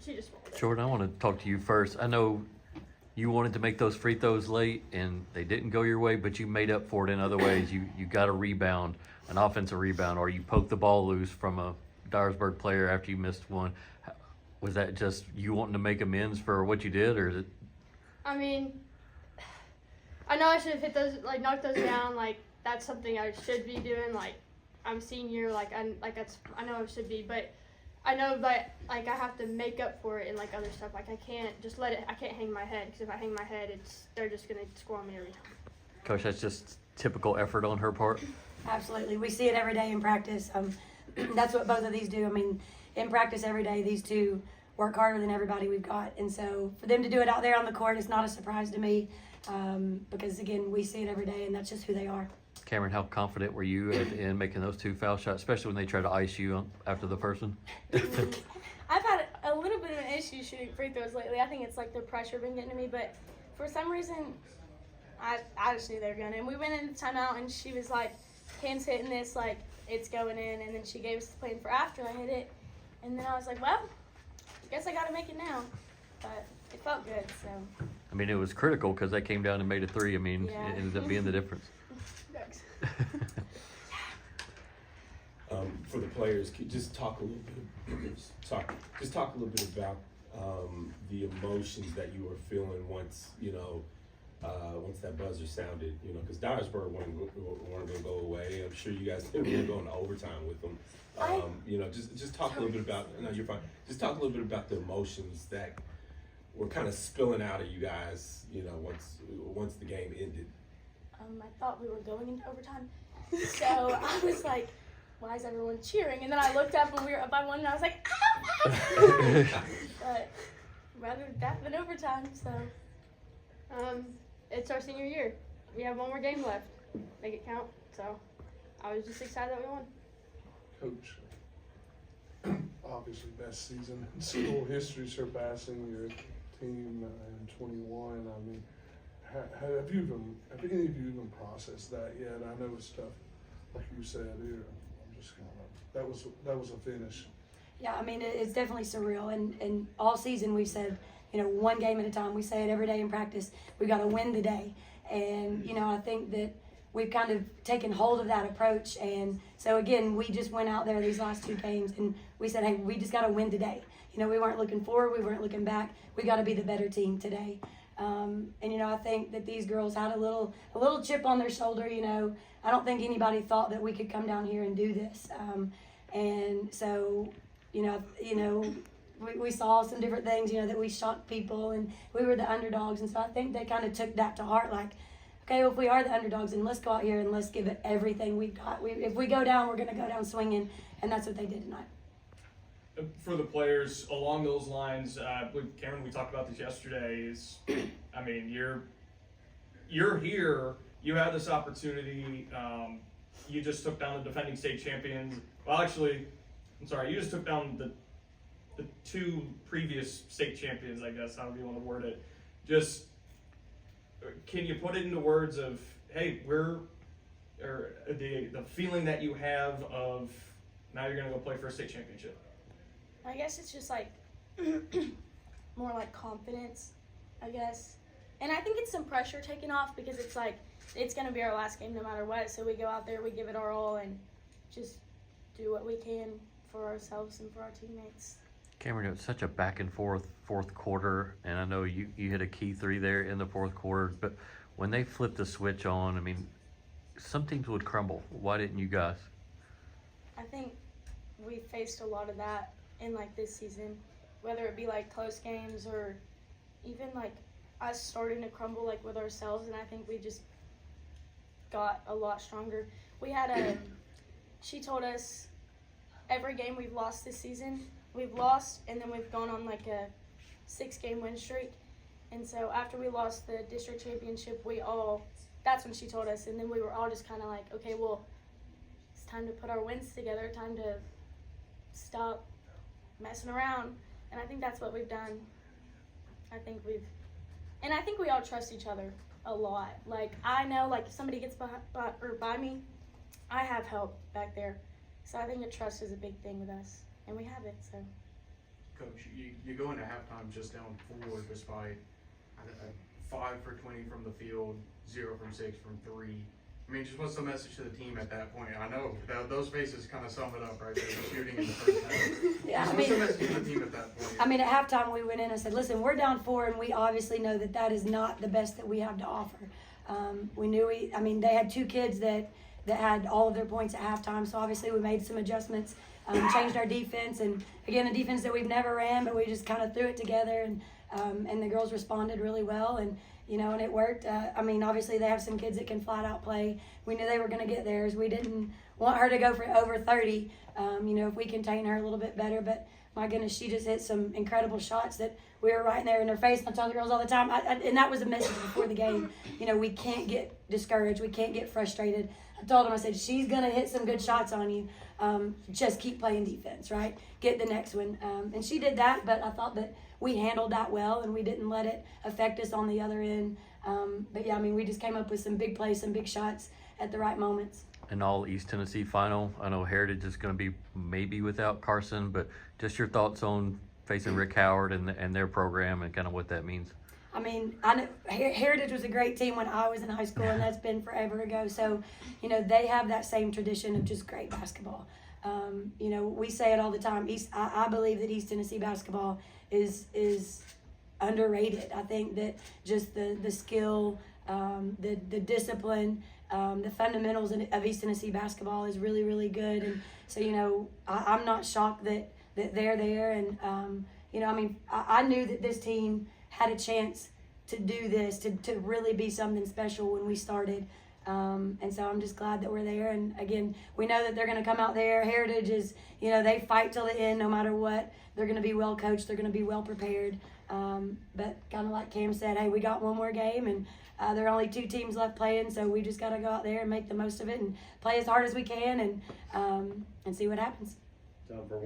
She just rolled it. Jordan, I want to talk to you first. I know you wanted to make those free throws late, and they didn't go your way, but you made up for it in other ways. You got a rebound, an offensive rebound, or you poked the ball loose from a Dyersburg player after you missed one. Was that just you wanting to make amends for what you did, or is it? I mean, I know I should have hit those, like knocked those down. Like that's something I should be doing. Like I'm senior. I know I should be, but I know that like I have to make up for it in like other stuff. Like I can't just let it. I can't hang my head because if I hang my head, they're just gonna score on me every time. Coach, that's just typical effort on her part. Absolutely, we see it every day in practice. That's what both of these do. I mean, in practice every day, these two work harder than everybody we've got, and so for them to do it out there on the court is not a surprise to me, because again, we see it every day, and that's just who they are. Camryn, how confident were you at the end making those two foul shots, especially when they tried to ice you after the first one? I've had a little bit of an issue shooting free throws lately. I think it's like the pressure been getting to me, but for some reason, I just knew they were going to. And we went into timeout, and she was like, Cam's hitting this, like, it's going in. And then she gave us the plan for after I hit it. And then I was like, well, I guess I got to make it now. But it felt good, so. I mean, it was critical because they came down and made a three. I mean, Yeah. It ended up being the difference. For the players, just talk a little bit. Just talk a little bit about the emotions that you were feeling once once that buzzer sounded. Because Dyersburg weren't going to go away. I'm sure you guys didn't want to go into overtime with them. Just talk a little bit about. No, you're fine. Just talk a little bit about the emotions that were kind of spilling out of you guys. Once the game ended. I thought we were going into overtime, so I was like, why is everyone cheering? And then I looked up and we were up by one, and I was like, ah! But rather that than overtime, so. It's our senior year. We have one more game left. Make it count. So I was just excited that we won. Coach, obviously best season in school history, surpassing your team in 21. I mean, have any of you even processed that yet? I know it's tough, like you said here. I'm just kind of that was a finish. Yeah, I mean, it's definitely surreal, and all season we've said, one game at a time. We say it every day in practice. We got to win the day, and I think that we've kind of taken hold of that approach. And so again, we just went out there these last two games, and we said, hey, we just got to win today. We weren't looking forward, we weren't looking back. We got to be the better team today. And I think that these girls had a little chip on their shoulder. I don't think anybody thought that we could come down here and do this. And so, we saw some different things, that we shocked people and we were the underdogs. And so I think they kind of took that to heart, like, okay, well, if we are the underdogs, then let's go out here and let's give it everything we've got. If we go down, we're going to go down swinging, and that's what they did tonight. For the players along those lines, Camryn, we talked about this yesterday. I mean, you're here. You had this opportunity. You just took down the defending state champions. Well, actually, I'm sorry. You just took down the two previous state champions, I guess, however you want to word it. Just can you put it into words of, hey, the feeling that you have of now you're going to go play for a state championship? I guess it's just like more like confidence, I guess. And I think it's some pressure taken off because it's like it's going to be our last game no matter what. So we go out there, we give it our all, and just do what we can for ourselves and for our teammates. Camryn, it was such a back and forth fourth quarter, and I know you hit a key three there in the fourth quarter, but when they flipped the switch on, I mean, some teams would crumble. Why didn't you guys? I think we faced a lot of that in like this season, whether it be like close games or even like us starting to crumble like with ourselves, and I think we just got a lot stronger. We had she told us every game we've lost this season, we've lost, and then we've gone on like a 6-game win streak. And so after we lost the district championship, that's when she told us, and then we were all just kind of like, okay, well, it's time to put our wins together, time to stop messing around. And I think that's what we've done. I think we all trust each other a lot. Like, I know, like, if somebody gets by me, I have help back there. So I think the trust is a big thing with us, and we have it, so. Coach, you go into halftime just down 4 despite 5 for 20 from the field, 0 from 6 from 3. I mean, just what's the message to the team at that point? I know those faces kind of sum it up, right? They're shooting in the first half. Yeah, What's the message to the team at that point? I mean, at halftime we went in and said, listen, we're down 4 and we obviously know that that is not the best that we have to offer. We knew they had 2 kids that had all of their points at halftime, so obviously we made some adjustments, changed our defense, and again, a defense that we've never ran, but we just kind of threw it together, and the girls responded really well, and and it worked. Obviously they have some kids that can flat out play. We knew they were going to get theirs. We didn't want her to go for over 30, if we contain her a little bit better, but my goodness, she just hit some incredible shots that we were right there in her face. And I tell the girls all the time, and that was a message before the game. We can't get discouraged. We can't get frustrated. I told them, I said, she's going to hit some good shots on you. Just keep playing defense, right? Get the next one. And she did that, but I thought that we handled that well, and we didn't let it affect us on the other end. But yeah, we just came up with some big plays, some big shots at the right moments. An all East Tennessee final. I know Heritage is going to be maybe without Carson, but just your thoughts on facing Rick Howard and their program and kind of what that means. I know Heritage was a great team when I was in high school, and that's been forever ago. So, they have that same tradition of just great basketball. We say it all the time. I believe that East Tennessee basketball is underrated. I think that just the skill, the discipline, the fundamentals of East Tennessee basketball is really, really good. And so, I'm not shocked that they're there. And, I knew that this team had a chance to do this, to really be something special when we started. And so I'm just glad that we're there. And again, we know that they're going to come out there. Heritage is, they fight till the end no matter what. They're going to be well coached. They're going to be well prepared. But kind of like Cam said, hey, we got one more game, and there are only 2 teams left playing, so we just got to go out there and make the most of it and play as hard as we can and see what happens. Time for one.